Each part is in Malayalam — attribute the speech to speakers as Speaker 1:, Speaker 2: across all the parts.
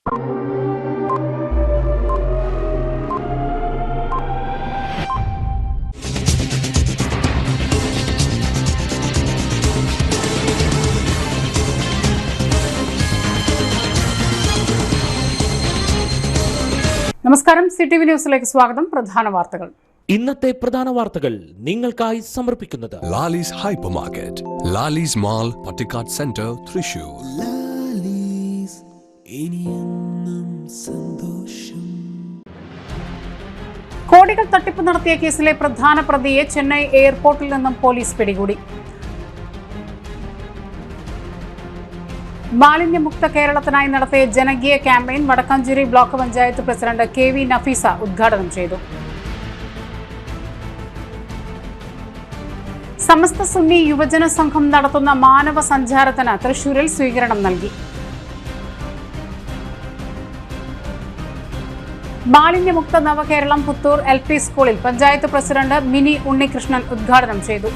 Speaker 1: നമസ്കാരം, CTV ന്യൂസിലേക്ക് സ്വാഗതം. പ്രധാന വാർത്തകൾ.
Speaker 2: ഇന്നത്തെ പ്രധാന വാർത്തകൾ നിങ്ങൾക്കായി സമർപ്പിക്കുന്നത്
Speaker 3: Lalees hyper market, Lalees mall, Pattikkad centre, Thrissur. Lalees, ഇനിയെന്നും സന്തോഷം.
Speaker 1: കോടികൾ തട്ടിപ്പ് നടത്തിയ കേസിലെ പ്രധാന പ്രതിയെ ചെന്നൈ എയർപോർട്ടിൽ നിന്നും പോലീസ് പിടികൂടി. മാലിന്യമുക്ത കേരളത്തിനായി നടത്തിയ ജനകീയ campaign Vadakkanchery block panchayat president KV Nafeesa ഉദ്ഘാടനം ചെയ്തു. സമസ്ത സുന്നി യുവജന സംഘം നടത്തുന്ന മാനവ സഞ്ചാരത്തിന് തൃശൂരിൽ സ്വീകരണം നൽകി. മാലിന്യമുക്ത നവകേരളം പുത്തൂർ LP സ്കൂളിൽ പഞ്ചായത്ത് പ്രസിഡന്റ് മിനി ഉണ്ണികൃഷ്ണൻ ഉദ്ഘാടനം ചെയ്തു.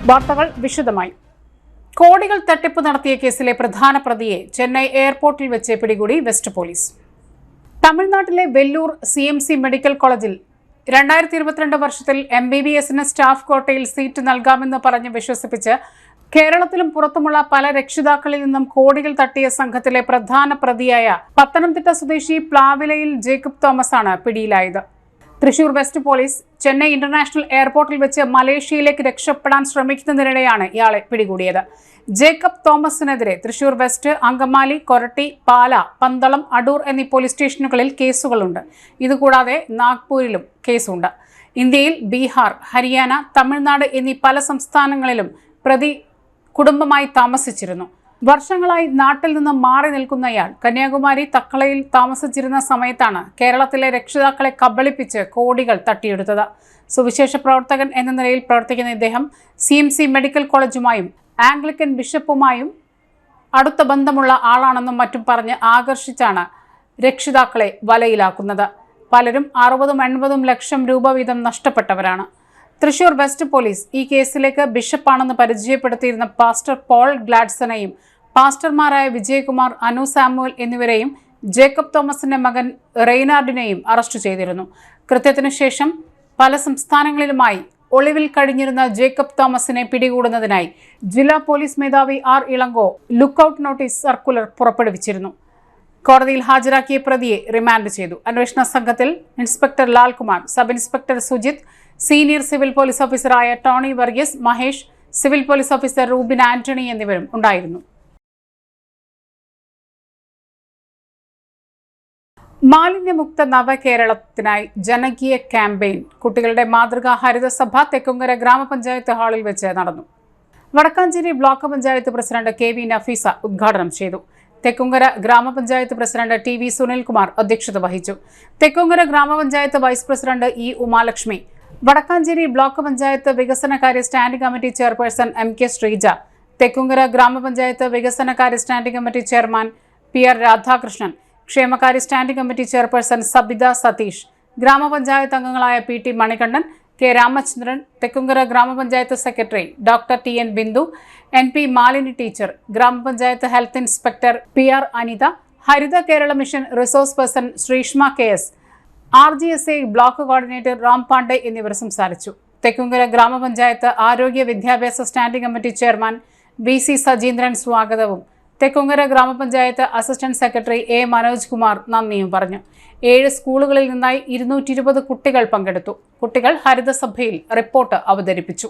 Speaker 1: വാർത്തകൾ വിശദമായി. കോടികൾ തട്ടിപ്പ് നടത്തിയ കേസിലെ പ്രധാന പ്രതിയെ ചെന്നൈ എയർപോർട്ടിൽ വെച്ച് പിടികൂടി വെസ്റ്റ് പോലീസ്. തമിഴ്നാട്ടിലെ വെല്ലൂർ CMC മെഡിക്കൽ കോളേജിൽ 2022 വർഷത്തിൽ MBBSന് സ്റ്റാഫ് ക്വാട്ടയിൽ സീറ്റ് നൽകാമെന്ന് പറഞ്ഞ് വിശ്വസിപ്പിച്ച് കേരളത്തിലും പുറത്തുമുള്ള പല രക്ഷിതാക്കളിൽ നിന്നും കോടികൾ തട്ടിയ സംഘത്തിലെ പ്രധാന പ്രതിയായ പത്തനംതിട്ട സ്വദേശി പ്ലാവിലയിൽ ജേക്കബ് തോമസ് ആണ് പിടിയിലായത്. Thrissur west police Chennai international എയർപോർട്ടിൽ വെച്ച് മലേഷ്യയിലേക്ക് രക്ഷപ്പെടാൻ ശ്രമിക്കുന്നതിനിടെയാണ് ഇയാളെ പിടികൂടിയത്. ജേക്കബ് തോമസിനെതിരെ തൃശൂർ വെസ്റ്റ്, അങ്കമാലി, കൊരട്ടി, പാല, പന്തളം, അടൂർ എന്നീ പോലീസ് സ്റ്റേഷനുകളിൽ കേസുകളുണ്ട്. ഇതുകൂടാതെ നാഗ്പൂരിലും കേസുണ്ട്. ഇന്ത്യയിൽ ബീഹാർ, ഹരിയാന, തമിഴ്നാട് എന്നീ പല സംസ്ഥാനങ്ങളിലും പ്രതി കുടുംബമായി താമസിച്ചിരുന്നു. വർഷങ്ങളായി നാട്ടിൽ നിന്ന് മാറി നിൽക്കുന്നയാൾ കന്യാകുമാരി തക്കളയിൽ താമസിച്ചിരുന്ന സമയത്താണ് കേരളത്തിലെ രക്ഷിതാക്കളെ കബളിപ്പിച്ച് കോടികൾ തട്ടിയെടുത്തത്. സുവിശേഷ പ്രവർത്തകൻ എന്ന നിലയിൽ പ്രവർത്തിക്കുന്ന ഇദ്ദേഹം CMC മെഡിക്കൽ കോളേജുമായും ആംഗ്ലിക്കൻ ബിഷപ്പുമായും അടുത്ത ബന്ധമുള്ള ആളാണെന്നും മറ്റും പറഞ്ഞ് ആകർഷിച്ചാണ് രക്ഷിതാക്കളെ വലയിലാക്കുന്നത്. പലരും 60-80 ലക്ഷം രൂപ വീതം നഷ്ടപ്പെട്ടവരാണ്. തൃശൂർ വെസ്റ്റ് പോലീസ് ഈ കേസിലേക്ക് ബിഷപ്പാണെന്ന് പരിചയപ്പെടുത്തിയിരുന്ന പാസ്റ്റർ പോൾ ഗ്ലാഡ്സനെയും പാസ്റ്റർമാരായ വിജയകുമാർ, അനു സാമുവൽ എന്നിവരെയും ജേക്കബ് തോമസിന്റെ മകൻ റെയ്നാർഡിനെയും അറസ്റ്റ് ചെയ്തിരുന്നു. കൃത്യത്തിനു ശേഷം പല സംസ്ഥാനങ്ങളിലുമായി ഒളിവിൽ കഴിഞ്ഞിരുന്ന ജേക്കബ് തോമസിനെ പിടികൂടുന്നതിനായി ജില്ലാ പോലീസ് മേധാവി R. Ilango lookout notice circular പുറപ്പെടുവിച്ചിരുന്നു. കോടതിയിൽ ഹാജരാക്കിയ പ്രതിയെ റിമാൻഡ് ചെയ്തു. അന്വേഷണ സംഘത്തിൽ inspector Lalkumar, sub inspector Sujith, senior civil police ഓഫീസറായ Tony Varghese, Mahesh, civil police officer Rubin Antony എന്നിവരും ഉണ്ടായിരുന്നു. മാലിന്യമുക്ത നവകേരളത്തിനായി ജനകീയ ക്യാമ്പയിൻ കുട്ടികളുടെ മാതൃകാ ഹരിതസഭ തെക്കുംകര ഗ്രാമപഞ്ചായത്ത് ഹാളിൽ വെച്ച് നടന്നു. Vadakkanchery block panchayat president KV Nafeesa ഉദ്ഘാടനം ചെയ്തു. തെക്കുംകര ഗ്രാമപഞ്ചായത്ത് പ്രസിഡന്റ് TV സുനിൽകുമാർ അധ്യക്ഷത വഹിച്ചു. തെക്കുംകര ഗ്രാമപഞ്ചായത്ത് vice president E. Umalakshmi, Vadakkanchery block panchayat വികസനകാര്യ standing committee chairperson MK Sreeja, Thekkumkara ഗ്രാമപഞ്ചായത്ത് വികസനകാര്യ standing committee chairman PR Radhakrishnan, ക്ഷേമകാര്യ standing committee chairperson Sabitha Satheesh, ഗ്രാമപഞ്ചായത്ത് അംഗങ്ങളായ PT മണികണ്ഠൻ, K. രാമചന്ദ്രൻ, തെക്കുംകര ഗ്രാമപഞ്ചായത്ത് secretary Dr. TN Bindu, NP Malini teacher, ഗ്രാമപഞ്ചായത്ത് health inspector PR Anitha, Haritha Kerala mission resource person Sreeshma KS, RGSA block coordinator Ram Pandey എന്നിവർ സംസാരിച്ചു. തെക്കുംകര ഗ്രാമപഞ്ചായത്ത് ആരോഗ്യ വിദ്യാഭ്യാസ standing committee chairman VC Sajeendran സ്വാഗതവും തെക്കുംകര ഗ്രാമപഞ്ചായത്ത് assistant secretary A. Manoj Kumar നന്ദിയും പറഞ്ഞു. 7 സ്കൂളുകളിൽ നിന്നായി 220 കുട്ടികൾ പങ്കെടുത്തു. കുട്ടികൾ ഹരിതസഭയിൽ റിപ്പോർട്ട് അവതരിപ്പിച്ചു.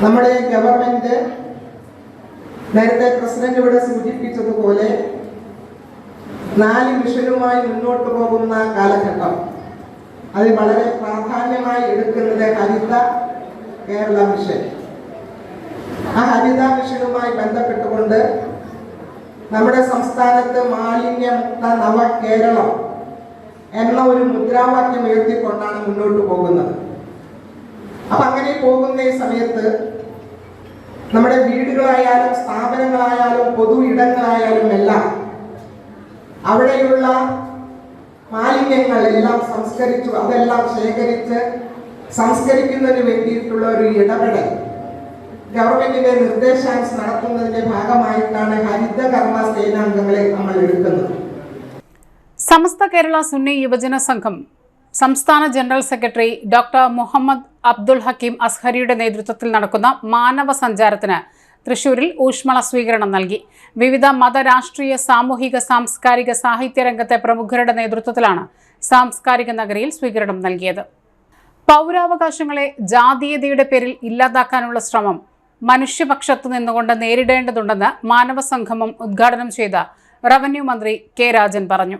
Speaker 4: നമ്മുടെ ഗവൺമെന്റ് നേരത്തെ പ്രസിഡന്റ് ഇവിടെ സൂചിപ്പിച്ചതുപോലെ 4 മിഷനുമായി മുന്നോട്ട് പോകുന്ന കാലഘട്ടം അതിൽ വളരെ പ്രാധാന്യമായി എടുക്കുന്നത് ഹരിത കേരള മിഷൻ. ആ ഹരിത മിഷനുമായി ബന്ധപ്പെട്ടുകൊണ്ട് നമ്മുടെ സംസ്ഥാനത്ത് മാലിന്യമുക്ത നവകേരളം എന്ന ഒരു മുദ്രാവാക്യം ഉയർത്തിക്കൊണ്ടാണ് മുന്നോട്ട് പോകുന്നത്. അപ്പൊ അങ്ങനെ പോകുന്ന ഈ സമയത്ത് നമ്മുടെ വീടുകളായാലും സ്ഥാപനങ്ങളായാലും പൊതു ഇടങ്ങളായാലും എല്ലാം അവിടെയുള്ള മാലിന്യങ്ങൾ എല്ലാം അതെല്ലാം ശേഖരിച്ച് സംസ്കരിക്കുന്നതിന് വേണ്ടിയിട്ടുള്ള ഒരു ഇടപെടൽ ഗവൺമെന്റിന്റെ നിർദ്ദേശാനുസരണം നടത്തുന്നതിന്റെ ഭാഗമായിട്ടാണ് ഹരിത കർമ്മ സേനാംഗങ്ങളെ നമ്മൾ എടുക്കുന്നത്.
Speaker 1: സമസ്ത കേരള സുന്നി യുവജന സംഘം സംസ്ഥാന general secretary doctor Muhammad Abdul Hakeem അസ്ഹരിയുടെ നേതൃത്വത്തിൽ നടക്കുന്ന മാനവ സഞ്ചാരത്തിന് തൃശൂരിൽ ഊഷ്മള സ്വീകരണം നൽകി. വിവിധ മത, രാഷ്ട്രീയ, സാമൂഹിക, സാംസ്കാരിക, സാഹിത്യ രംഗത്തെ പ്രമുഖരുടെ നേതൃത്വത്തിലാണ് സാംസ്കാരിക നഗരിയിൽ സ്വീകരണം നൽകിയത്. പൗരാവകാശങ്ങളെ ജാതീയതയുടെ പേരിൽ ഇല്ലാതാക്കാനുള്ള ശ്രമം മനുഷ്യപക്ഷത്ത് നിന്നുകൊണ്ട് നേരിടേണ്ടതുണ്ടെന്ന് മാനവ സംഗമം ഉദ്ഘാടനം ചെയ്ത റവന്യൂ മന്ത്രി കെ രാജൻ പറഞ്ഞു.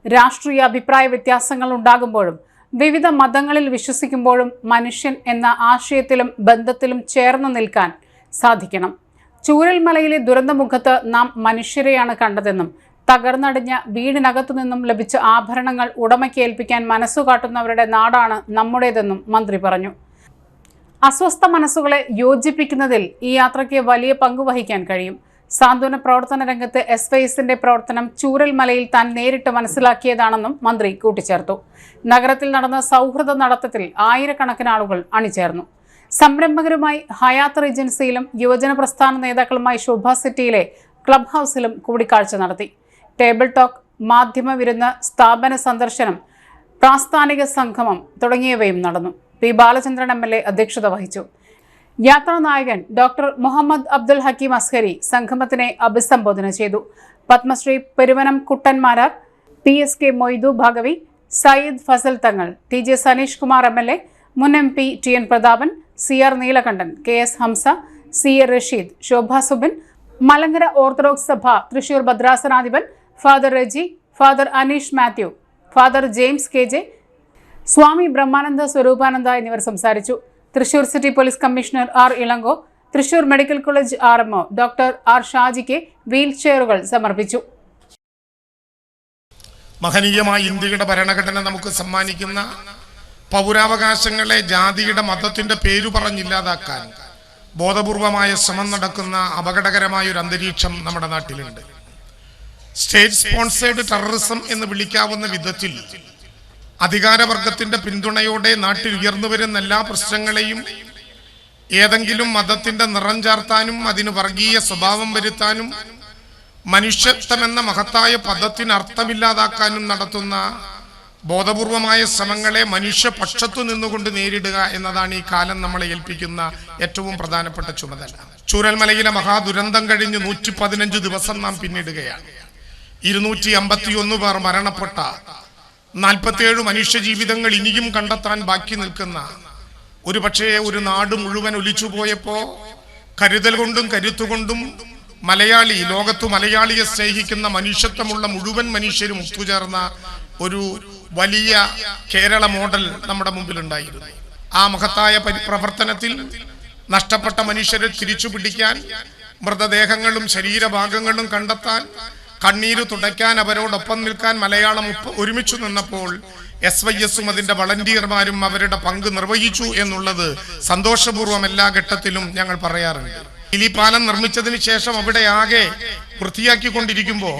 Speaker 1: രാഷ്ട്രീയ അഭിപ്രായ വ്യത്യാസങ്ങൾ ഉണ്ടാകുമ്പോഴും വിവിധ മതങ്ങളിൽ വിശ്വസിക്കുമ്പോഴും മനുഷ്യൻ എന്ന ആശയത്തിലും ബന്ധത്തിലും ചേർന്ന് നിൽക്കാൻ സാധിക്കണം. ചൂരൽമലയിലെ ദുരന്തമുഖത്ത് നാം മനുഷ്യരെയാണ് കണ്ടതെന്നും തകർന്നടിഞ്ഞ വീടിനകത്തു നിന്നും ലഭിച്ച ആഭരണങ്ങൾ ഉടമയ്ക്ക് ഏൽപ്പിക്കാൻ മനസ്സുകാട്ടുന്നവരുടെ നാടാണ് നമ്മുടേതെന്നും മന്ത്രി പറഞ്ഞു. അസ്വസ്ഥ മനസ്സുകളെ യോജിപ്പിക്കുന്നതിൽ ഈ യാത്രയ്ക്ക് വലിയ പങ്കുവഹിക്കാൻ കഴിയും. സാന്ത്വന പ്രവർത്തന രംഗത്ത് SYSന്റെ പ്രവർത്തനം ചൂരൽമലയിൽ താൻ നേരിട്ട് മനസ്സിലാക്കിയതാണെന്നും മന്ത്രി കൂട്ടിച്ചേർത്തു. നഗരത്തിൽ നടന്ന സൗഹൃദ നടത്തത്തിൽ ആയിരക്കണക്കിന് ആളുകൾ അണിചേർന്നു. സംരംഭകരുമായി ഹയാത്ത് റീജൻസിയിലും യുവജന പ്രസ്ഥാന നേതാക്കളുമായി ശോഭ സിറ്റിയിലെ ക്ലബ് ഹൗസിലും കൂടിക്കാഴ്ച നടത്തി. ടേബിൾ ടോക്ക്, മാധ്യമ വിരുന്ന്, സ്ഥാപന സന്ദർശനം, പ്രാസ്ഥാനിക സംഗമം തുടങ്ങിയവയും നടന്നു. പി ബാലചന്ദ്രൻ MLA അധ്യക്ഷത വഹിച്ചു. യാത്രാ നായകൻ ഡോക്ടർ മുഹമ്മദ് അബ്ദുൽ ഹക്കീം അസ്ഹരി സംഗമത്തിനെ അഭിസംബോധന ചെയ്തു. Padmashri Peruvanam Kuttan Marar, PSK Moidu Baqavi, Sayyid Fazal Thangal, TJ Sanish Kumar MLA, മുൻ MP TN Prathapan, CR Neelakantan, KS Hamza, CA Rasheed, Shobha Subin, Malankara orthodox സഭ തൃശൂർ ഭദ്രാസനാധിപൻ father Reji, father Aneesh Mathew, father James KJ, Swami Brahmananda Swaroopananda എന്നിവർ സംസാരിച്ചു. Thrissur city police commissioner R Ilango, Thrissur medical college RMO doctor R ഷാജിക്ക് വീൽ ചെയറുകൾ സമർപ്പിച്ചു.
Speaker 5: മഹനീയമായ ഇന്ത്യയുടെ ഭരണഘടന നമുക്ക് സമ്മാനിക്കുന്ന പൗരാവകാശങ്ങളെ ജാതിയുടെ മതത്തിന്റെ പേരു പറഞ്ഞില്ലാതാക്കാൻ ബോധപൂർവമായ ശ്രമം നടക്കുന്ന അപകടകരമായ ഒരു അന്തരീക്ഷം നമ്മുടെ നാട്ടിലുണ്ട്. സ്റ്റേറ്റ് സ്പോൺസേഡ് ടെററിസം എന്ന് വിളിക്കാവുന്ന വിധത്തിൽ അധികാരവർഗത്തിന്റെ പിന്തുണയോടെ നാട്ടിൽ ഉയർന്നു വരുന്ന എല്ലാ പ്രശ്നങ്ങളെയും ഏതെങ്കിലും മതത്തിന്റെ നിറം ചാർത്താനും അതിന് വർഗീയ സ്വഭാവം വരുത്താനും മനുഷ്യത്വമെന്ന മഹത്തായ പദത്തിന് അർത്ഥമില്ലാതാക്കാനും നടത്തുന്ന ബോധപൂർവമായ ശ്രമങ്ങളെ മനുഷ്യപക്ഷത്തു നിന്നുകൊണ്ട് നേരിടുക എന്നതാണ് ഈ കാലം നമ്മളെ ഏൽപ്പിക്കുന്ന ഏറ്റവും പ്രധാനപ്പെട്ട ചുമതല. ചൂരൽമലയിലെ മഹാദുരന്തം കഴിഞ്ഞ് 115 ദിവസം നാം പിന്നിടുകയാണ്. 251 പേർ മരണപ്പെട്ട 47 മനുഷ്യ ജീവിതങ്ങൾ ഇനിയും കണ്ടെത്താൻ ബാക്കി നിൽക്കുന്ന ഒരു നാട് മുഴുവൻ ഒലിച്ചുപോയപ്പോ കരുതൽ കൊണ്ടും കരുത്തുകൊണ്ടും ലോകത്തു മലയാളിയെ സ്നേഹിക്കുന്ന മനുഷ്യത്വമുള്ള മുഴുവൻ മനുഷ്യരും ഒത്തുചേർന്ന ഒരു വലിയ കേരള മോഡൽ നമ്മുടെ മുമ്പിൽ ഉണ്ടായിരുന്നു. ആ മഹത്തായ പ്രവർത്തനത്തിൽ നഷ്ടപ്പെട്ട മനുഷ്യരെ തിരിച്ചു പിടിക്കാൻ, മൃതദേഹങ്ങളും ശരീരഭാഗങ്ങളും കണ്ടെത്താൻ, കണ്ണീര് തുടയ്ക്കാൻ, അവരോടൊപ്പം നിൽക്കാൻ മലയാളം ഒരുമിച്ചു നിന്നപ്പോൾ SYSും അതിന്റെ വളണ്ടിയർമാരും അവരുടെ പങ്ക് നിർവഹിച്ചു എന്നുള്ളത് സന്തോഷപൂർവ്വം എല്ലാ ഘട്ടത്തിലും ഞങ്ങൾ പറയാറുണ്ട്. ഈ പാലം നിർമ്മിച്ചതിന് ശേഷം അവിടെ ആകെ വൃത്തിയാക്കിക്കൊണ്ടിരിക്കുമ്പോൾ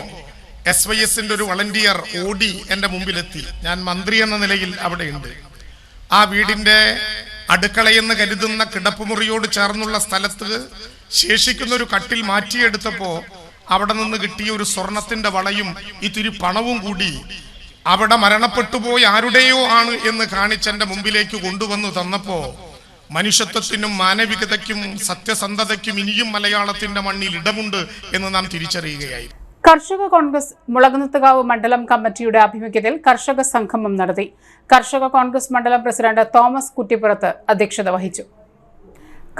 Speaker 5: SYSന്റെ ഒരു വളണ്ടിയർ ഓടി എൻ്റെ മുമ്പിലെത്തി. ഞാൻ മന്ത്രി എന്ന നിലയിൽ അവിടെയുണ്ട്. ആ വീടിന്റെ അടുക്കളയെന്ന് കരുതുന്ന കിടപ്പുമുറിയോട് ചേർന്നുള്ള സ്ഥലത്ത് ശേഷിക്കുന്ന ഒരു കട്ടിൽ മാറ്റിയെടുത്തപ്പോ അവിടെ നിന്ന് കിട്ടിയ ഒരു സ്വർണത്തിന്റെ വളയും ഇത്തിരി പണവും കൂടി അവിടെ മരണപ്പെട്ടുപോയി ആരുടെയോ ആണ് എന്ന് കാണിച്ചെന്റെ മുമ്പിലേക്ക് കൊണ്ടുവന്നു തന്നപ്പോ മനുഷ്യത്വത്തിനും മാനവികതയ്ക്കും സത്യസന്ധതയ്ക്കും ഇനിയും മലയാളത്തിന്റെ മണ്ണിൽ ഇടമുണ്ട് എന്ന് നാം തിരിച്ചറിയുകയായി.
Speaker 1: കർഷക കോൺഗ്രസ് മുളകുന്നത്തുകാവ് മണ്ഡലം കമ്മിറ്റിയുടെ ആഭിമുഖ്യത്തിൽ കർഷക സംഗമം നടത്തി. കർഷക കോൺഗ്രസ് മണ്ഡലം പ്രസിഡന്റ് തോമസ് കുറ്റിപ്പുറത്ത് അധ്യക്ഷത വഹിച്ചു.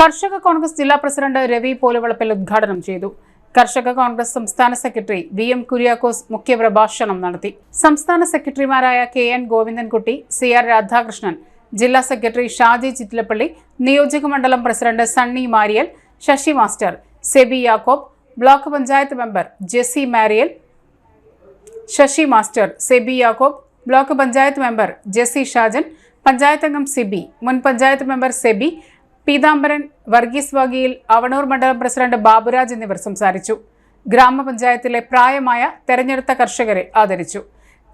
Speaker 1: കർഷക കോൺഗ്രസ് ജില്ലാ പ്രസിഡന്റ് രവി പോലുവളപ്പിൽ ഉദ്ഘാടനം ചെയ്തു. കർഷക കോൺഗ്രസ് സംസ്ഥാന സെക്രട്ടറി VM കുര്യാക്കോസ് മുഖ്യപ്രഭാഷണം നടത്തി. സംസ്ഥാന സെക്രട്ടറിമാരായ KN ഗോവിന്ദൻകുട്ടി, CR രാധാകൃഷ്ണൻ, ജില്ലാ സെക്രട്ടറി ഷാജി ചിറ്റിലപ്പള്ളി, നിയോജക മണ്ഡലം president Sunny Mariyal, Sasi master, Seby Yakob, block panchayat member Jessy Mariyal, Sasi master, Seby Yakob, block panchayat member Jessy Shajan, panchayat അംഗം സിബി, മുൻ പഞ്ചായത്ത് മെമ്പർ സെബി, പീതാംബരൻ, വർഗീസ് വകീൽ, അവണൂർ മണ്ഡലം പ്രസിഡന്റ് ബാബുരാജ് എന്നിവർ സംസാരിച്ചു. ഗ്രാമപഞ്ചായത്തിലെ പ്രായമായ തെരഞ്ഞെടുത്ത കർഷകരെ ആദരിച്ചു.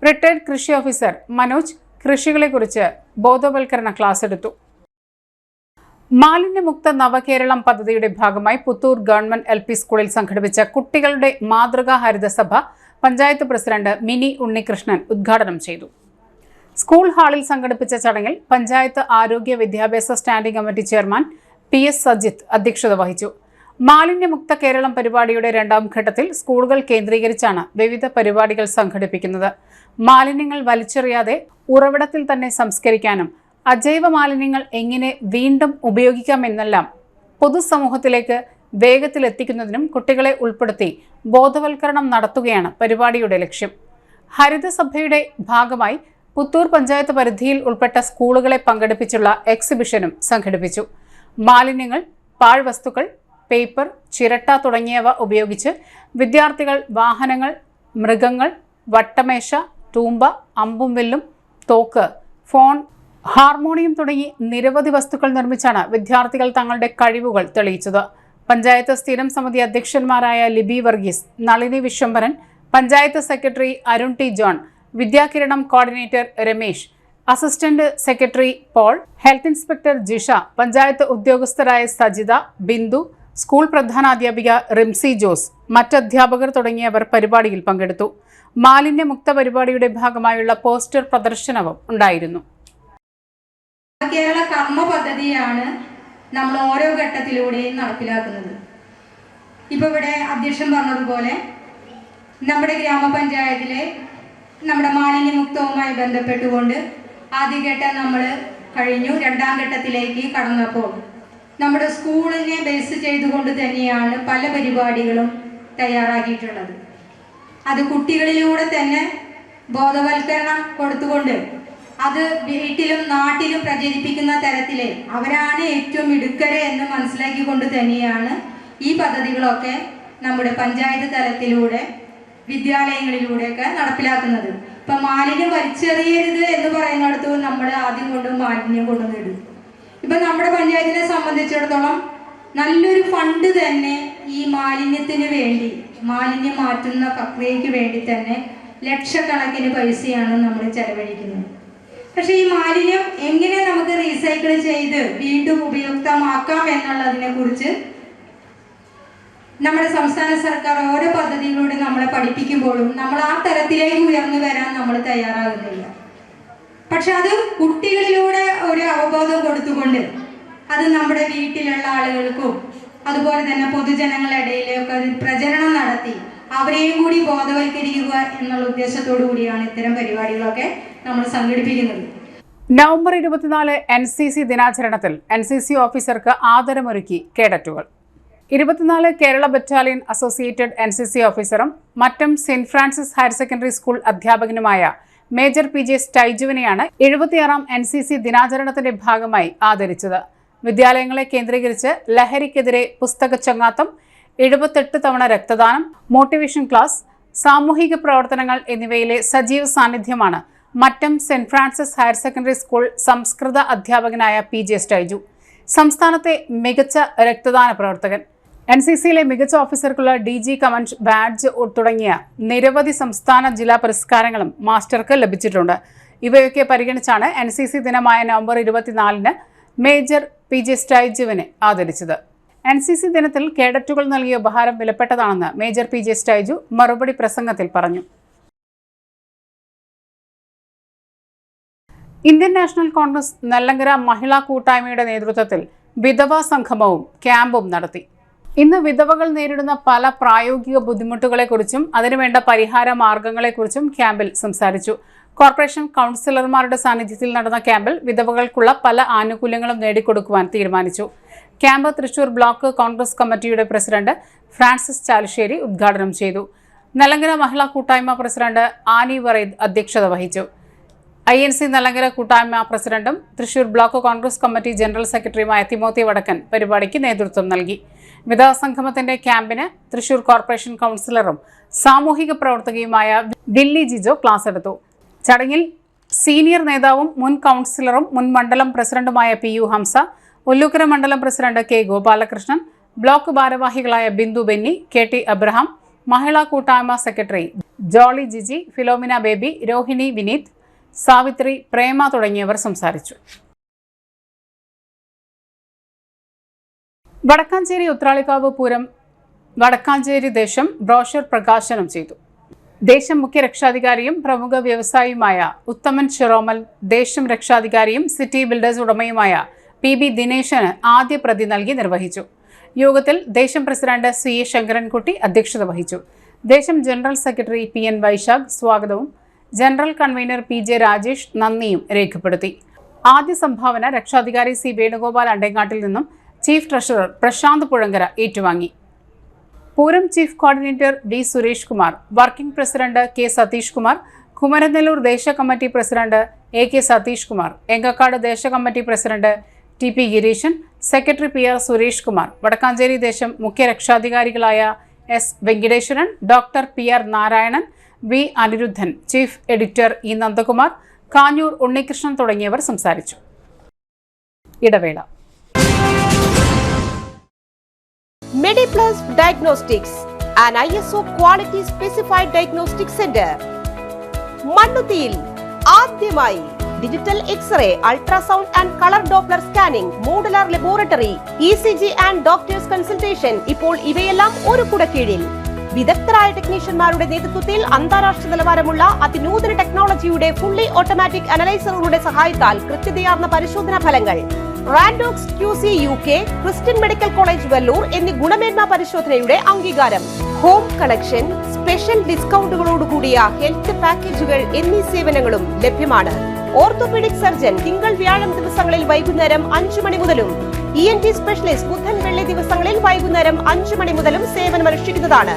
Speaker 1: റിട്ടയർഡ് കൃഷി ഓഫീസർ മനോജ് കൃഷികളെക്കുറിച്ച് ബോധവൽക്കരണ ക്ലാസ് എടുത്തു. മാലിന്യമുക്ത നവകേരളം പദ്ധതിയുടെ ഭാഗമായി പുത്തൂർ ഗവൺമെന്റ് LP സ്കൂളിൽ സംഘടിപ്പിച്ച കുട്ടികളുടെ മാതൃകാ ഹരിതസഭ പഞ്ചായത്ത് പ്രസിഡന്റ് മിനി ഉണ്ണികൃഷ്ണൻ ഉദ്ഘാടനം ചെയ്തു. സ്കൂൾ ഹാളിൽ സംഘടിപ്പിച്ച ചടങ്ങിൽ പഞ്ചായത്ത് ആരോഗ്യ വിദ്യാഭ്യാസ standing committee chairman PS Sajith അധ്യക്ഷത വഹിച്ചു. മാലിന്യമുക്ത കേരളം പരിപാടിയുടെ രണ്ടാം ഘട്ടത്തിൽ സ്കൂളുകൾ കേന്ദ്രീകരിച്ചാണ് വിവിധ പരിപാടികൾ സംഘടിപ്പിക്കുന്നത്. മാലിന്യങ്ങൾ വലിച്ചെറിയാതെ ഉറവിടത്തിൽ തന്നെ സംസ്കരിക്കാനും അജൈവ മാലിന്യങ്ങൾ എങ്ങനെ വീണ്ടും ഉപയോഗിക്കാമെന്നെല്ലാം പൊതുസമൂഹത്തിലേക്ക് വേഗത്തിൽ എത്തിക്കുന്നതിനും കുട്ടികളെ ഉൾപ്പെടുത്തി ബോധവൽക്കരണം നടത്തുകയാണ് പരിപാടിയുടെ ലക്ഷ്യം. ഹരിതസഭയുടെ ഭാഗമായി പുത്തൂർ പഞ്ചായത്ത് പരിധിയിൽ ഉൾപ്പെട്ട സ്കൂളുകളെ പങ്കെടുപ്പിച്ചുള്ള എക്സിബിഷനും സംഘടിപ്പിച്ചു. മാലിന്യങ്ങൾ, പാഴ്വസ്തുക്കൾ, പേപ്പർ, ചിരട്ട തുടങ്ങിയവ ഉപയോഗിച്ച് വിദ്യാർത്ഥികൾ വാഹനങ്ങൾ, മൃഗങ്ങൾ, വട്ടമേശ, തൂമ്പ, അമ്പും വില്ലും, തോക്ക്, ഫോൺ, ഹാർമോണിയം തുടങ്ങി നിരവധി വസ്തുക്കൾ നിർമ്മിച്ചാണ് വിദ്യാർത്ഥികൾ തങ്ങളുടെ കഴിവുകൾ തെളിയിച്ചത്. പഞ്ചായത്ത് സ്ഥിരം സമിതി അധ്യക്ഷന്മാരായ Liby Varghese, Nalini Viswambharan, panchayat secretary Arun T. John, Vidyakiranam coordinator Ramesh, assistant secretary Paul, health inspector Jisha, panchayat ഉദ്യോഗസ്ഥരായ സജിത, ബിന്ദു, സ്കൂൾ പ്രധാനാധ്യാപിക റിംസി ജോസ്, മറ്റധ്യാപകർ തുടങ്ങിയവർ പരിപാടിയിൽ പങ്കെടുത്തു. മാലിന്യമുക്ത പരിപാടിയുടെ ഭാഗമായുള്ള പോസ്റ്റർ പ്രദർശനവും ഉണ്ടായിരുന്നു.
Speaker 6: കേരള കർമ്മ പദ്ധതിയാണ് നമ്മൾ ഓരോ ഘട്ടത്തിലൂടെയും നടപ്പിലാക്കുന്നത്. ഇപ്പോൾ ഇവിടെ അധ്യക്ഷൻ പറഞ്ഞതുപോലെ നമ്മുടെ ഗ്രാമപഞ്ചായത്തിലെ നമ്മുടെ മാലിന്യമുക്തവുമായി ബന്ധപ്പെട്ടുകൊണ്ട് ആദ്യഘട്ടം നമ്മൾ കഴിഞ്ഞു. രണ്ടാം ഘട്ടത്തിലേക്ക് കടന്നപ്പോൾ നമ്മുടെ സ്കൂളിനെ ബേസ് ചെയ്തുകൊണ്ട് തന്നെയാണ് പല പരിപാടികളും തയ്യാറാക്കിയിട്ടുള്ളത്. അത് കുട്ടികളിലൂടെ തന്നെ ബോധവൽക്കരണം കൊടുത്തുകൊണ്ട് അത് വീട്ടിലും നാട്ടിലും പ്രചരിപ്പിക്കുന്ന തരത്തിലെ അവരാണ് ഏറ്റവും മിടുക്കരെ എന്ന് മനസ്സിലാക്കിക്കൊണ്ട് തന്നെയാണ് ഈ പദ്ധതികളൊക്കെ നമ്മുടെ പഞ്ചായത്ത് തലത്തിലൂടെ വിദ്യാലയങ്ങളിലൂടെയൊക്കെ നടപ്പിലാക്കുന്നത്. ഇപ്പം മാലിന്യം വലിച്ചെറിയരുത് എന്ന് പറയുന്നിടത്ത് നമ്മൾ ആദ്യം കൊണ്ട് മാലിന്യം കൊണ്ടുവന്നിടും. ഇപ്പം നമ്മുടെ പഞ്ചായത്തിനെ സംബന്ധിച്ചിടത്തോളം നല്ലൊരു ഫണ്ട് തന്നെ ഈ മാലിന്യത്തിന് വേണ്ടി, മാലിന്യം മാറ്റുന്ന പ്രക്രിയയ്ക്ക് വേണ്ടി തന്നെ ലക്ഷക്കണക്കിന് പൈസയാണ് നമ്മൾ ചെലവഴിക്കുന്നത്. പക്ഷെ ഈ മാലിന്യം എങ്ങനെ നമുക്ക് റീസൈക്കിൾ ചെയ്ത് വീണ്ടും ഉപയുക്തമാക്കാം എന്നുള്ളതിനെ കുറിച്ച് നമ്മുടെ സംസ്ഥാന സർക്കാർ ഓരോ പദ്ധതികളിലൂടെ നമ്മളെ പഠിപ്പിക്കുമ്പോഴും നമ്മൾ ആ തരത്തിലേക്ക് ഉയർന്നു വരാൻ നമ്മൾ തയ്യാറാകുന്നില്ല. പക്ഷെ അത് കുട്ടികളിലൂടെ ഒരു അവബോധം കൊടുത്തുകൊണ്ട് അത് നമ്മുടെ വീട്ടിലുള്ള ആളുകൾക്കും അതുപോലെ തന്നെ പൊതുജനങ്ങളുടെ ഇടയിലൊക്കെ അത് പ്രചരണം നടത്തി അവരെയും കൂടി ബോധവൽക്കരിക്കുക എന്നുള്ള ഉദ്ദേശത്തോടു കൂടിയാണ് ഇത്തരം പരിപാടികളൊക്കെ നമ്മൾ സംഘടിപ്പിക്കുന്നത്.
Speaker 1: നവംബർ 24 NCC ദിനാചരണത്തിൽ NCC ഓഫീസർക്ക് ആദരമൊരുക്കി കേഡറ്റുകൾ. 24 കേരള ബറ്റാലിയൻ അസോസിയേറ്റഡ് NCC ഓഫീസറും Mattom saint Francis higher secondary school അധ്യാപകനുമായ മേജർ PJ സ്റ്റൈജുവിനെയാണ് 76ാം NCC ദിനാചരണത്തിന്റെ ഭാഗമായി ആദരിച്ചത്. വിദ്യാലയങ്ങളെ കേന്ദ്രീകരിച്ച് ലഹരിക്കെതിരെ പുസ്തക ചങ്ങാത്തം, 78 തവണ രക്തദാനം, മോട്ടിവേഷൻ ക്ലാസ്, സാമൂഹിക പ്രവർത്തനങ്ങൾ എന്നിവയിലെ സജീവ സാന്നിധ്യമാണ് Mattom saint Francis higher secondary school സംസ്കൃത അധ്യാപകനായ PJ സ്റ്റൈജു. സംസ്ഥാനത്തെ മികച്ച രക്തദാന പ്രവർത്തകൻ, NCCയിലെ മികച്ച ഓഫീസർക്കുള്ള DG കമന്റ് ബാഡ്ജ് തുടങ്ങിയ നിരവധി സംസ്ഥാന ജില്ലാ പുരസ്കാരങ്ങളും മാസ്റ്റർക്ക് ലഭിച്ചിട്ടുണ്ട്. ഇവയൊക്കെ പരിഗണിച്ചാണ് NCC ദിനമായ നവംബർ 24 മേജർ PJ സ്റ്റൈജുവിനെ ആദരിച്ചത്. NCC ദിനത്തിൽ കേഡറ്റുകൾ നൽകിയ ഉപഹാരം വിലപ്പെട്ടതാണെന്ന് മേജർ PJ സ്റ്റൈജു മറുപടി പ്രസംഗത്തിൽ പറഞ്ഞു. ഇന്ത്യൻ നാഷണൽ കോൺഗ്രസ് നെല്ലങ്കര മഹിളാ കൂട്ടായ്മയുടെ നേതൃത്വത്തിൽ വിധവാ സംഗമവും ക്യാമ്പും നടത്തി. ഇന്ന് വിധവകൾ നേരിടുന്ന പല പ്രായോഗിക ബുദ്ധിമുട്ടുകളെക്കുറിച്ചും അതിനുവേണ്ട പരിഹാര മാർഗങ്ങളെക്കുറിച്ചും ക്യാമ്പിൽ സംസാരിച്ചു. കോർപ്പറേഷൻ കൗൺസിലർമാരുടെ സാന്നിധ്യത്തിൽ നടന്ന ക്യാമ്പിൽ വിധവകൾക്കുള്ള പല ആനുകൂല്യങ്ങളും നേടിക്കൊടുക്കുവാൻ തീരുമാനിച്ചു. ക്യാമ്പ് തൃശൂർ ബ്ലോക്ക് കോൺഗ്രസ് കമ്മിറ്റിയുടെ പ്രസിഡന്റ് ഫ്രാൻസിസ് ചാലുശ്ശേരി ഉദ്ഘാടനം ചെയ്തു. നെല്ലങ്കര മഹിളാ കൂട്ടായ്മ പ്രസിഡന്റ് ആനി വറീദ് അധ്യക്ഷത വഹിച്ചു. INC നെല്ലങ്കര കൂട്ടായ്മ പ്രസിഡന്റും Thrissur block Congress committee general സെക്രട്ടറിയുമായ തിമോത്തി വടക്കൻ പരിപാടിക്ക് നേതൃത്വം നൽകി. വിധവാ സംഗമത്തിന്റെ ക്യാമ്പിന് തൃശൂർ കോർപ്പറേഷൻ കൗൺസിലറും സാമൂഹിക പ്രവർത്തകയുമായ ദില്ലി ജിജോ ക്ലാസ് എടുത്തു. ചടങ്ങിൽ സീനിയർ നേതാവും മുൻ കൗൺസിലറും മുൻ മണ്ഡലം പ്രസിഡന്റുമായ PU ഹംസ, ഒല്ലൂക്കര മണ്ഡലം പ്രസിഡന്റ് K ഗോപാലകൃഷ്ണൻ, ബ്ലോക്ക് ഭാരവാഹികളായ ബിന്ദു ബെന്നി, KT അബ്രഹാം, മഹിളാ കൂട്ടായ്മ സെക്രട്ടറി ജോളി ജിജി, ഫിലോമിന ബേബി, രോഹിണി വിനീത്, സാവിത്രി, പ്രേമ തുടങ്ങിയവർ സംസാരിച്ചു. വടക്കാഞ്ചേരി ഉത്രാളിക്കാവ് പൂരം വടക്കാഞ്ചേരി ദേശം ബ്രോഷർ പ്രകാശനം ചെയ്തു. ദേശം മുഖ്യ രക്ഷാധികാരിയും പ്രമുഖ വ്യവസായിയുമായ ഉത്തമൻ ഷിറോമൽ, ദേശം രക്ഷാധികാരിയും സിറ്റി ബിൽഡേഴ്സ് ഉടമയുമായ PB ദിനേശന് ആദ്യ പ്രതി നൽകി നിർവഹിച്ചു. യോഗത്തിൽ ദേശം പ്രസിഡന്റ് CA ശങ്കരൻകുട്ടി അധ്യക്ഷത വഹിച്ചു. ദേശം ജനറൽ സെക്രട്ടറി PN വൈശാഖ് സ്വാഗതവും ജനറൽ കൺവീനർ PJ രാജേഷ് നന്ദിയും രേഖപ്പെടുത്തി. ആദ്യ സംഭാവന രക്ഷാധികാരി C വേണുഗോപാൽ അണ്ടേങ്ങാട്ടിൽ നിന്നും ചീഫ് ട്രഷറർ പ്രശാന്ത് പുഴങ്കര ഏറ്റുവാങ്ങി. Pooram chief coordinator D Suresh Kumar, working president K Satheesh Kumar, Kumaranellur ദേശ committee president AK Satheesh Kumar, Engakkad ദേശ committee president TP Gireesan, secretary PR Suresh Kumar, Vadakkanchery ദേശം മുഖ്യ രക്ഷാധികാരികളായ S Venkiteswaran, doctor PR Narayanan, V Anirudhan, chief editor E Nandakumar, Kanjoor Unnikrishnan തുടങ്ങിയവർ സംസാരിച്ചു. ഇടവേള.
Speaker 7: MediPlus Diagnostics, an ISO quality specified diagnostic center. മണ്ണുത്തിയിൽ ആദ്യമായി digital X ray, ultrasound and colour Doppler scanning, modular laboratory, ECG and doctors consultation. ഇപ്പോൾ ഇവയെല്ലാം ഒരു കുടക്കീഴിൽ. വിദഗ്ധരായ ടെക്നീഷ്യന്മാരുടെ നേതൃത്വത്തിൽ അന്താരാഷ്ട്ര നിലവാരമുള്ള അതിനൂതന ടെക്നോളജിയുടെ ഫുള്ളി ഓട്ടോമാറ്റിക് അനലൈസറുകളുടെ സഹായത്താൽ കൃത്യതയാർന്ന പരിശോധനാ ഫലങ്ങൾ. റാൻഡോക്സ് QC UK, Christian medical college Vellore എന്നീ ഗുണമേന്മ പരിശോധനയുടെ അംഗീകാരം. ഹോം കളക്ഷൻ, സ്പെഷ്യൽ ഡിസ്കൗണ്ടുകളോടുകൂടിയ ഹെൽത്ത് പാക്കേജുകൾ എന്നീ സേവനങ്ങളും ലഭ്യമാണ്. ഓർത്തോപീഡിക് സർജൻ തിങ്കൾ വ്യാഴം ദിവസങ്ങളിൽ വൈകുന്നേരം 5 മണി മുതലും ENT സ്പെഷ്യലിസ്റ്റ് ബുധൻ വെള്ളി ദിവസങ്ങളിൽ വൈകുന്നേരം 5 മണി മുതലും സേവനമനുഷ്ഠിക്കുന്നതാണ്.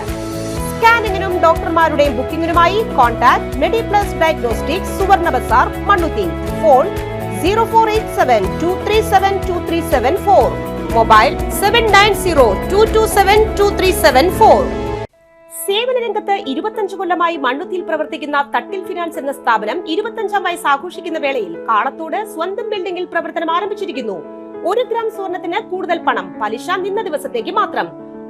Speaker 7: സ്കാനിങ്ങിനും ഡോക്ടർമാരുടെ ബുക്കിംഗിനുമായി കോൺടാക്ട് MediPlus Diagnostics, സുവർണ ബസാർ, മണ്ണുത്തി. Phone 0487237237 mobile 7902272374. സേവന രംഗത്ത് 25 കൊല്ലമായി മണ്ണുത്തിയിൽ പ്രവർത്തിക്കുന്ന തട്ടിൽ ഫിനാൻസ് എന്ന സ്ഥാപനം 25ാം വയസ്സ് ആഘോഷിക്കുന്ന വേളയിൽ കാളത്തോട് സ്വന്തം ബിൽഡിംഗിൽ പ്രവർത്തനം ആരംഭിച്ചിരിക്കുന്നു. 1 ഗ്രാം സ്വർണത്തിന് കൂടുതൽ പണം, പലിശ നിന്ന ദിവസത്തേക്ക് മാത്രം.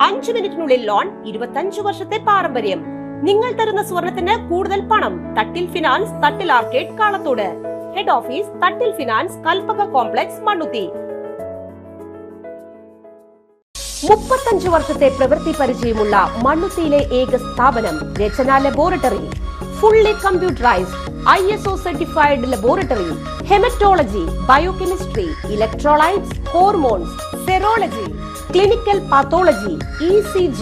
Speaker 7: 5 മിനിറ്റിനുള്ളിൽ ലോൺ, 25 വർഷത്തെ പാരമ്പര്യം. നിങ്ങൾ തരുന്ന സ്വർണത്തിന് കൂടുതൽ പണം. Thattil finance, Thattil arcade, Kalathode. Head office Thattil finance, Kalpaka complex, Mannuthy. 35 വർഷത്തെ പ്രവൃത്തി പരിചയമുള്ള മണ്ണുത്തിയിലെ ഏക സ്ഥാപനം Rachana laboratory. Fully computerised ISO certified laboratory. Haematology, biochemistry, electrolytes, hormones, serology, clinical pathology, ECG.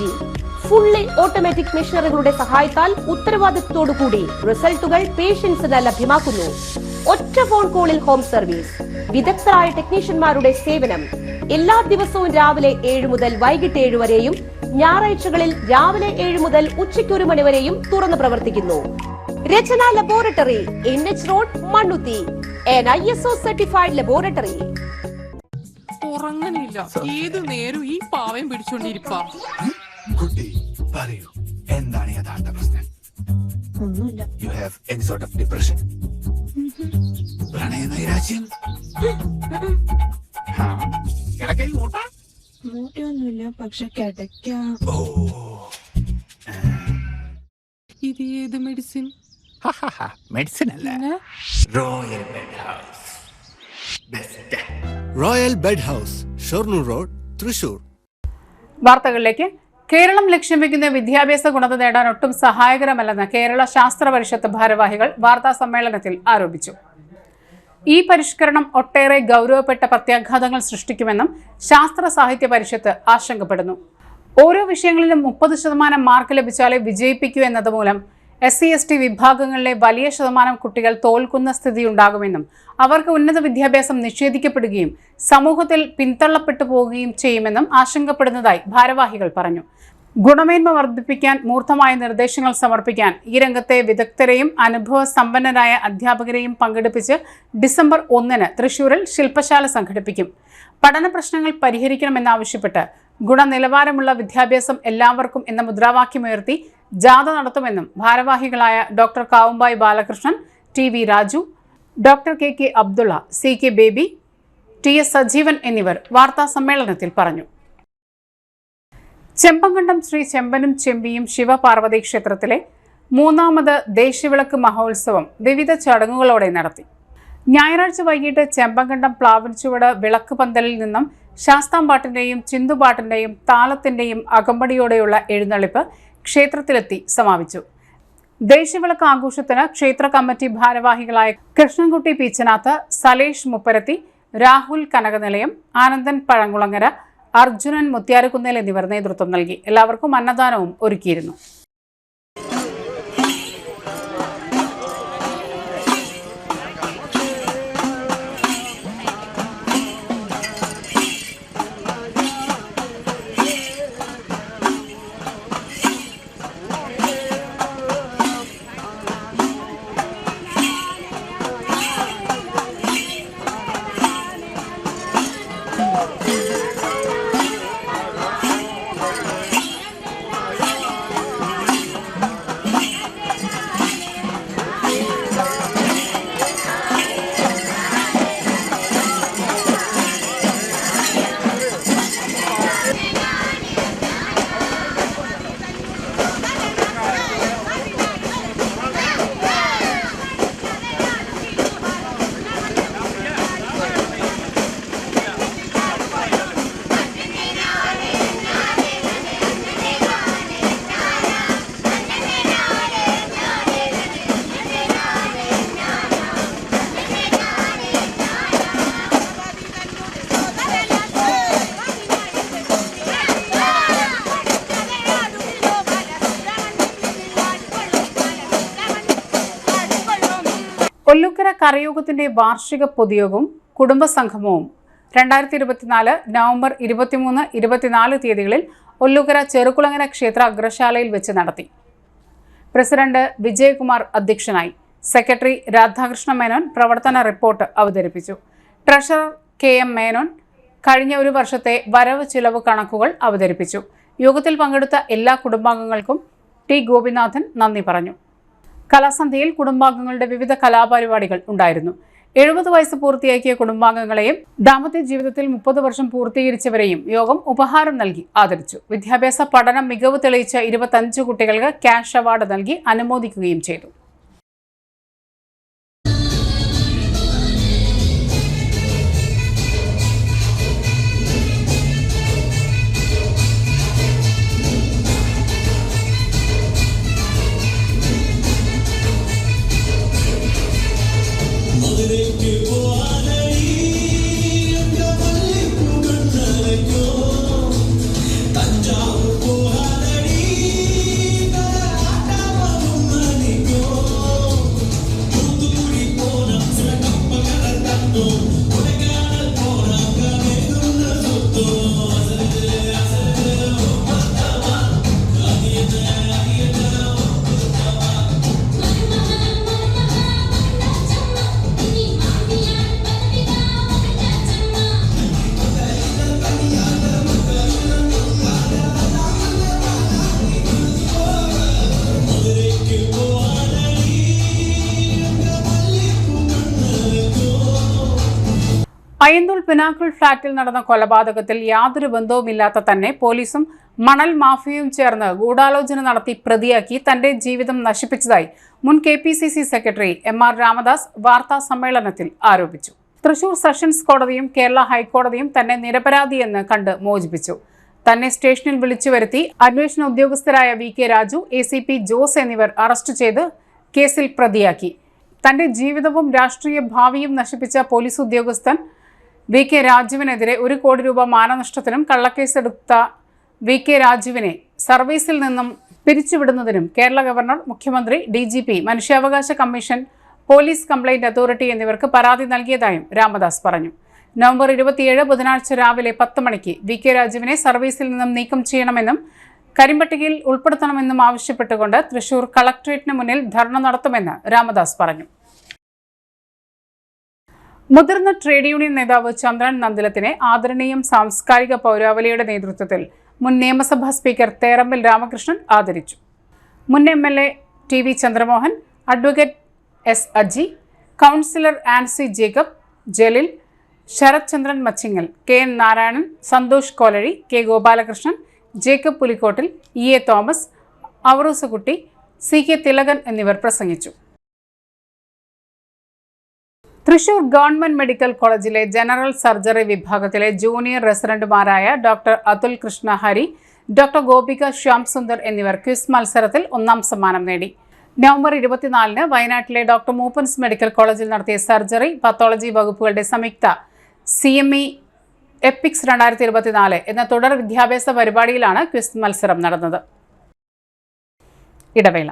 Speaker 7: Fully automatic മെഷീനറികളുടെ സഹായത്താൽ ഉത്തരവാദിത്വത്തോടുകൂടി റിസൾട്ടുകൾ പേഷ്യൻസിന് ലഭ്യമാക്കുന്നു. ഒറ്റ ഫോൺ കോളിൽ ഹോം സർവീസ്. വിദഗ്ധരായ ടെക്നീഷ്യന്മാരുടെ സേവനം. എല്ലാ ദിവസവും രാവിലെ 7 മുതൽ വൈകിട്ട് 7 വരെയും ഞായറാഴ്ചകളിൽ രാവിലെ 7 മുതൽ ഉച്ചയ്ക്ക് 1 മണി വരെയും തുറന്നു പ്രവർത്തിക്കുന്നു. Rachana laboratory, NH road, Mannuthy. an ISO certified laboratory.
Speaker 8: ഉറങ്ങണില്ല, ഏത് നേരം ഈ പാവം പിടിച്ചോണ്ടിരിപ്പാ.
Speaker 9: കുട്ടി പറയൂ, എന്താണ് യഥാർത്ഥ പ്രശ്നം?
Speaker 7: ഒന്നുമില്ല.
Speaker 9: You have any sort of depression? പ്രണയ നൈരാശ്യം? കിടക്കയിൽ മൂട്ടാ?
Speaker 8: മൂട്ടൊന്നുമില്ല, പക്ഷെ കിടക്കാം.
Speaker 9: ഓ,
Speaker 8: ഇത് ഏത് മെഡിസിൻ?
Speaker 9: മെഡിസിൻ അല്ല, royal bed house. Best
Speaker 3: royal bed house, Shoranur road, Thrissur.
Speaker 1: വാർത്തകളിലേക്ക്. കേരളം ലക്ഷ്യം വെക്കുന്ന വിദ്യാഭ്യാസ ഗുണത നേടാൻ ഒട്ടും സഹായകരമല്ലെന്ന് കേരള ശാസ്ത്ര പരിഷത്ത് ഭാരവാഹികൾ വാർത്താ സമ്മേളനത്തിൽ ആരോപിച്ചു. ഈ പരിഷ്കരണം ഒട്ടേറെ ഗൗരവപ്പെട്ട പ്രത്യാഘാതങ്ങൾ സൃഷ്ടിക്കുമെന്നും ശാസ്ത്ര സാഹിത്യ പരിഷത്ത് ആശങ്കപ്പെടുന്നു. ഓരോ വിഷയങ്ങളിലും 30% മാർക്ക് ലഭിച്ചാലേ വിജയിപ്പിക്കൂ എന്നതുമൂലം SC/ST വിഭാഗങ്ങളിലെ വലിയ ശതമാനം കുട്ടികൾ തോൽക്കുന്ന സ്ഥിതിയുണ്ടാകുമെന്നും അവർക്ക് ഉന്നത വിദ്യാഭ്യാസം നിഷേധിക്കപ്പെടുകയും സമൂഹത്തിൽ പിന്തള്ളപ്പെട്ടു പോകുകയും ചെയ്യുമെന്നും ആശങ്കപ്പെടുന്നതായി ഭാരവാഹികൾ പറഞ്ഞു. ഗുണമേന്മ വർദ്ധിപ്പിക്കാൻ മൂർത്തമായ നിർദ്ദേശങ്ങൾ സമർപ്പിക്കാൻ ഈ രംഗത്തെ വിദഗ്ധരെയും അനുഭവ സമ്പന്നരായ അധ്യാപകരെയും പങ്കെടുപ്പിച്ച് ഡിസംബർ 1 തൃശൂരിൽ ശില്പശാല സംഘടിപ്പിക്കും. പഠന പ്രശ്നങ്ങൾ പരിഹരിക്കണമെന്നാവശ്യപ്പെട്ട് ഗുണനിലവാരമുള്ള വിദ്യാഭ്യാസം എല്ലാവർക്കും എന്ന മുദ്രാവാക്യമുയർത്തി ജാഥ നടത്തുമെന്നും ഭാരവാഹികളായ doctor Kavumbayi Balakrishnan, TV Raju, doctor KK Abdulla, CK Baby, TS Sajeevan എന്നിവർ വാർത്താ സമ്മേളനത്തിൽ പറഞ്ഞു. ചെമ്പങ്കണ്ടം ശ്രീ ചെമ്പനും ചെമ്പിയും ശിവപാർവതി ക്ഷേത്രത്തിലെ 3ാമത് ദേശവിളക്ക് മഹോത്സവം വിവിധ ചടങ്ങുകളോടെ നടത്തി. ഞായറാഴ്ച വൈകിട്ട് ചെമ്പങ്കണ്ടം പ്ലാവൻചുവട് വിളക്ക് പന്തലിൽ നിന്നും ശാസ്താംപാട്ടിന്റെയും ചിന്തുപാട്ടിന്റെയും താളത്തിന്റെയും അകമ്പടിയോടെയുള്ള എഴുന്നള്ളിപ്പ് ക്ഷേത്രത്തിലെത്തി സമാപിച്ചു. ദേശവിളക്ക് ആഘോഷത്തിന് ക്ഷേത്ര കമ്മിറ്റി ഭാരവാഹികളായ കൃഷ്ണൻകുട്ടി പീച്ചനാത്ത്, സലേഷ് മുപ്പരത്തി, രാഹുൽ കനകനിലയം, ആനന്ദൻ പഴങ്കുളങ്ങര, അർജുനൻ മുത്യാരക്കുന്നേൽ എന്നിവർ നേതൃത്വം നൽകി. എല്ലാവർക്കും അന്നദാനവും ഒരുക്കിയിരുന്നു. ഒല്ലുക്കര കരയോഗത്തിന്റെ വാർഷിക പൊതുയോഗവും കുടുംബസംഗമവും 2024 നവംബർ 23, 24 തീയതികളിൽ ഒല്ലുക്കര ചെറുകുളങ്ങര ക്ഷേത്ര അഗ്രശാലയിൽ വെച്ച് നടത്തി. പ്രസിഡന്റ് വിജയകുമാർ അധ്യക്ഷനായി. സെക്രട്ടറി രാധാകൃഷ്ണ മേനോൻ പ്രവർത്തന റിപ്പോർട്ട് അവതരിപ്പിച്ചു. ട്രഷറർ KM മേനോൻ കഴിഞ്ഞ ഒരു വർഷത്തെ വരവ് ചിലവ് കണക്കുകൾ അവതരിപ്പിച്ചു. യോഗത്തിൽ പങ്കെടുത്ത എല്ലാ കുടുംബാംഗങ്ങൾക്കും T. ഗോപിനാഥൻ നന്ദി പറഞ്ഞു. കലാസന്ധ്യയിൽ കുടുംബാംഗങ്ങളുടെ വിവിധ കലാപരിപാടികൾ ഉണ്ടായിരുന്നു. 70 വയസ്സ് പൂർത്തിയാക്കിയ കുടുംബാംഗങ്ങളെയും ദാമ്പത്യ ജീവിതത്തിൽ 30 വർഷം പൂർത്തീകരിച്ചവരെയും യോഗം ഉപഹാരം നൽകി ആദരിച്ചു. വിദ്യാഭ്യാസ പഠനം മികവ് തെളിയിച്ച 25 കുട്ടികൾക്ക് ക്യാഷ് അവാർഡ് നൽകി അനുമോദിക്കുകയും ചെയ്തു. അയ്യന്തോൾ പിനാക്കിൾ ഫ്ളാറ്റിൽ നടന്ന കൊലപാതകത്തിൽ യാതൊരു ബന്ധവുമില്ലാത്ത തന്നെ പോലീസും മണൽ മാഫിയയും ചേർന്ന് ഗൂഢാലോചന നടത്തി പ്രതിയാക്കി തന്റെ ജീവിതം നശിപ്പിച്ചതായി മുൻ KPCC സെക്രട്ടറി MR രാമദാസ് വാർത്താ സമ്മേളനത്തിൽ ആരോപിച്ചു. തൃശൂർ സെഷൻസ് കോടതിയും കേരള ഹൈക്കോടതിയും തന്നെ നിരപരാധിയെന്ന് കണ്ട് മോചിപ്പിച്ചു. തന്നെ സ്റ്റേഷനിൽ വിളിച്ചു വരുത്തി അന്വേഷണ ഉദ്യോഗസ്ഥരായ VK രാജു, ACP ജോസ് എന്നിവർ അറസ്റ്റ് ചെയ്ത് കേസിൽ പ്രതിയാക്കി. തന്റെ ജീവിതവും രാഷ്ട്രീയ ഭാവിയും നശിപ്പിച്ച പോലീസ് ഉദ്യോഗസ്ഥൻ VK രാജുവിനെതിരെ 1 കോടി രൂപ മാനനഷ്ടത്തിനും കള്ളക്കേസെടുത്ത VK രാജുവിനെ സർവീസിൽ നിന്നും പിരിച്ചുവിടുന്നതിനും കേരള ഗവർണർ, മുഖ്യമന്ത്രി, DGP, മനുഷ്യാവകാശ കമ്മീഷൻ, പോലീസ് കംപ്ലയിന്റ് അതോറിറ്റി എന്നിവർക്ക് പരാതി നൽകിയതായും രാമദാസ് പറഞ്ഞു. നവംബർ 27 ബുധനാഴ്ച രാവിലെ 10 മണിക്ക് VK രാജുവിനെ സർവീസിൽ നിന്നും നീക്കം ചെയ്യണമെന്നും കരിമ്പട്ടികയിൽ ഉൾപ്പെടുത്തണമെന്നും ആവശ്യപ്പെട്ടുകൊണ്ട് തൃശൂർ കളക്ടറേറ്റിന് മുന്നിൽ ധർണ നടത്തുമെന്ന് രാമദാസ് പറഞ്ഞു. മുതിർന്ന ട്രേഡ് യൂണിയൻ നേതാവ് ചന്ദ്രൻ നന്ദിലത്തിനെ ആദരണീയം സാംസ്കാരിക പൗരാവലിയുടെ നേതൃത്വത്തിൽ മുൻ നിയമസഭാ സ്പീക്കർ തേറമ്പിൽ രാമകൃഷ്ണൻ ആദരിച്ചു. മുൻ MLA TV Chandramohan, advocate S. Aji, councillor Ancy Jacob, Jaleel, Sarath Chandran Machingal, KN Narayanan, Santhosh Kolazhy, K. Gopalakrishnan, Jacob Pulikkottil, EA Thomas, Avaroosukutty, CK Thilakan എന്നിവർ പ്രസംഗിച്ചു. തൃശൂർ ഗവൺമെന്റ് മെഡിക്കൽ കോളേജിലെ ജനറൽ സർജറി വിഭാഗത്തിലെ ജൂനിയർ റെസിഡന്റുമാരായ ഡോക്ടർ അതുൽ കൃഷ്ണ ഹരി, ഡോക്ടർ ഗോപിക ശ്യാം സുന്ദർ എന്നിവർ ക്വിസ് മത്സരത്തിൽ ഒന്നാം സമ്മാനം നേടി. നവംബർ 24-ന് വയനാട്ടിലെ ഡോക്ടർ മൂപ്പൻസ് മെഡിക്കൽ കോളേജിൽ നടത്തിയ സർജറി പത്തോളജി വകുപ്പുകളുടെ സംയുക്ത CME എപ്പിക്സ് 2024 എന്ന തുടർ വിദ്യാഭ്യാസ പരിപാടിയിലാണ് ക്വിസ് മത്സരം നടന്നത്. ഇടവേള.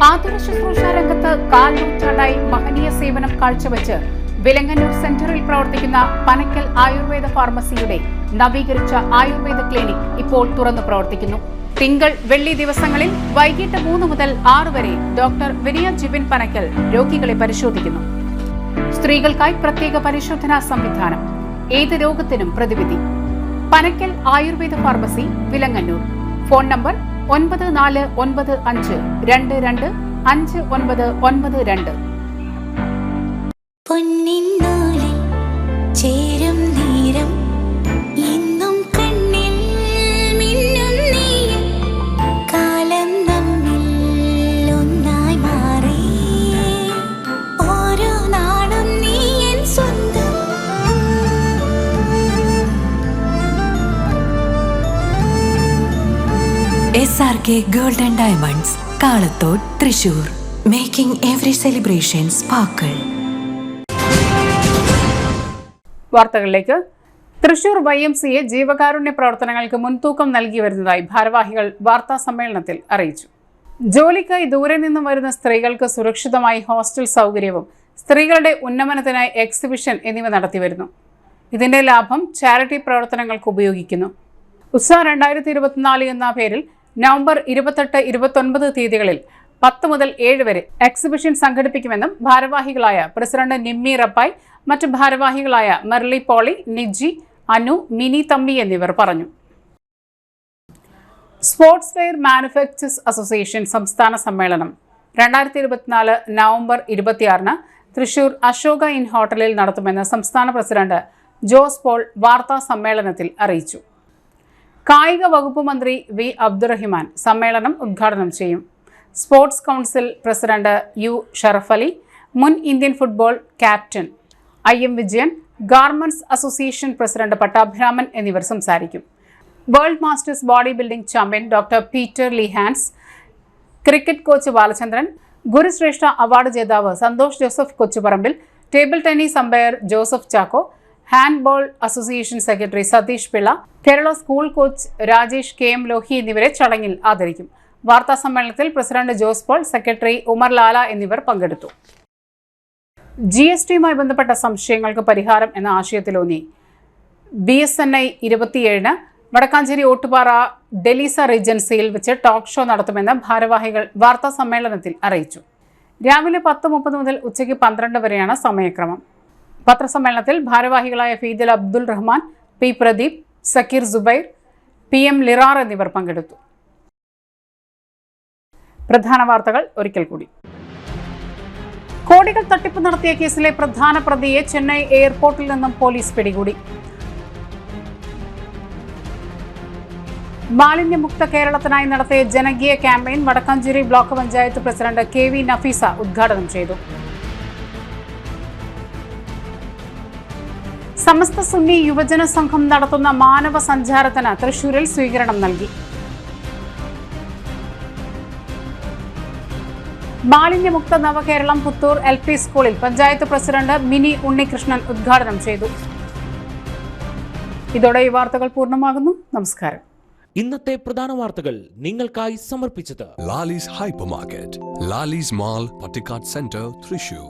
Speaker 1: ആതുര ശുശ്രൂഷ രംഗത്ത് കാൽനൂറ്റാണ്ടായി മഹനീയ സേവനം കാഴ്ചവെച്ച് വിലങ്ങന്നൂർ സെന്ററിൽ പ്രവർത്തിക്കുന്ന പനക്കൽ ആയുർവേദ ഫാർമസിയുടെ നവീകരിച്ച ആയുർവേദ ക്ലിനിക് ഇപ്പോൾ തുറന്നു പ്രവർത്തിക്കുന്നു. തിങ്കൾ, വെള്ളി ദിവസങ്ങളിൽ വൈകിട്ട് 3 മുതൽ 6 വരെ ഡോക്ടർ വിനയ ജിബിൻ പനക്കൽ രോഗികളെ പരിശോധിക്കുന്നു. സ്ത്രീകൾക്കായി പ്രത്യേക പരിശോധനാ സംവിധാനം, ഏത് രോഗത്തിനും പ്രതിവിധി. Panakkal Ayurveda pharmacy, Vilangannur. Phone number 9495225992.
Speaker 10: പൊന്നിന്നൂലിൽ ചേരും നേരം ഇന്നും കണ്ണിൽ മിന്നും നീയും കാലം നമ്മിൽ ഒന്നായി മാറി ഓരോ നാളും നീ എൻ സ്വന്തം. SRK Gold and Diamonds, Kalathode, Thrissur. Making every celebration sparkle.
Speaker 1: വാർത്തകളിലേക്ക്. തൃശൂർ YMCA ജീവകാരുണ്യ പ്രവർത്തനങ്ങൾക്ക് മുൻതൂക്കം നൽകി വരുന്നതായി ഭാരവാഹികൾ വാർത്താ സമ്മേളനത്തിൽ അറിയിച്ചു. ജോലിക്കായി ദൂരെ നിന്നും വരുന്ന സ്ത്രീകൾക്ക് സുരക്ഷിതമായി ഹോസ്റ്റൽ സൗകര്യവും സ്ത്രീകളുടെ ഉന്നമനത്തിനായി എക്സിബിഷൻ എന്നിവ നടത്തിവരുന്നു. ഇതിന്റെ ലാഭം ചാരിറ്റി പ്രവർത്തനങ്ങൾക്ക് ഉപയോഗിക്കുന്നു. ഉത്സവ 2024 എന്ന പേരിൽ നവംബർ 28-29 തീയതികളിൽ 10 മുതൽ 7 വരെ എക്സിബിഷൻ സംഘടിപ്പിക്കുമെന്നും ഭാരവാഹികളായ പ്രസിഡന്റ് നിമ്മി റപ്പായ്, മറ്റ് ഭാരവാഹികളായ മെർലി പോളി, നിജി, അനു, മിനി തമ്പി എന്നിവർ പറഞ്ഞു. സ്പോർട്സ് വെയർ മാനുഫാക്ചേഴ്സ് അസോസിയേഷൻ സംസ്ഥാന സമ്മേളനം 2024 നവംബർ 26-ന് തൃശൂർ അശോക ഇൻ ഹോട്ടലിൽ നടത്തുമെന്ന് സംസ്ഥാന പ്രസിഡന്റ് ജോസ് പോൾ വാർത്താ സമ്മേളനത്തിൽ അറിയിച്ചു. കായിക വകുപ്പ് മന്ത്രി വി അബ്ദുറഹിമാൻ സമ്മേളനം ഉദ്ഘാടനം ചെയ്യും. Sports council president U Sharaf Ali, മുൻ Indian football captain IM Vijayan, garments association president Pattabhiraman എന്നിവർ സംസാരിക്കും. World masters body building champion doctor Peter Lee Hans, cricket coach Balachandran, Gurusreshta award ജേതാവ് Santhosh Joseph Kochuparambil, table tennis umpire Joseph Chacko, handball association secretary Satheesh Pillai, Kerala school coach Rajesh KM Lohi എന്നിവരെ ചടങ്ങിൽ ആദരിക്കും. വാർത്താ സമ്മേളനത്തിൽ പ്രസിഡന്റ് ജോസ് പോൾ, സെക്രട്ടറി ഉമർ ലാല എന്നിവർ പങ്കെടുത്തു. GSTയുമായി ബന്ധപ്പെട്ട സംശയങ്ങൾക്ക് പരിഹാരം എന്ന ആശയത്തിലൂന്നി BSNI 27-ന് വടക്കാഞ്ചേരി ഓട്ടുപാറ ഡെലീസ റീജൻസിയിൽ വെച്ച് ടോക്ക് ഷോ നടത്തുമെന്ന് ഭാരവാഹികൾ വാർത്താ സമ്മേളനത്തിൽ അറിയിച്ചു. രാവിലെ 10:30 മുതൽ ഉച്ചയ്ക്ക് 12 വരെയാണ് സമയക്രമം. പത്രസമ്മേളനത്തിൽ ഭാരവാഹികളായ ഫീദൽ അബ്ദുൽ റഹ്മാൻ, P പ്രദീപ്, സക്കീർ സുബൈർ, PM ലിറാർ എന്നിവർ പങ്കെടുത്തു. പ്രധാന വാർത്തകൾ ഒരിക്കൽ കൂടി. കോടികൾ തട്ടിപ്പ് നടത്തിയ കേസിലെ പ്രധാന പ്രതിയെ ചെന്നൈ എയർപോർട്ടിൽ നിന്നും പോലീസ് പിടികൂടി. മാലിന്യമുക്ത കേരളത്തിനായി നടത്തിയ ജനകീയ campaign Vadakkanchery block panchayat president KV Nafeesa ഉദ്ഘാടനം ചെയ്തു. സമസ്ത സുന്നി യുവജന സംഘം നടത്തുന്ന മാനവ സഞ്ചാരത്തിന് തൃശൂരിൽ സ്വീകരണം നൽകി. മാലിന്യമുക്ത നവകേരളം പുത്തൂർ LP സ്കൂളിൽ പഞ്ചായത്ത് പ്രസിഡന്റ് മിനി ഉണ്ണികൃഷ്ണൻ ഉദ്ഘാടനം ചെയ്തു. ഇതോടെ ഈ വാർത്തകൾ പൂർണ്ണമാകുന്നു. നമസ്കാരം.
Speaker 2: ഇന്നത്തെ പ്രധാന വാർത്തകൾ നിങ്ങൾക്കായി സമർപ്പിച്ചത്
Speaker 11: Lalees hyper market, Lalees mall, Pattikkad centre, Thrissur.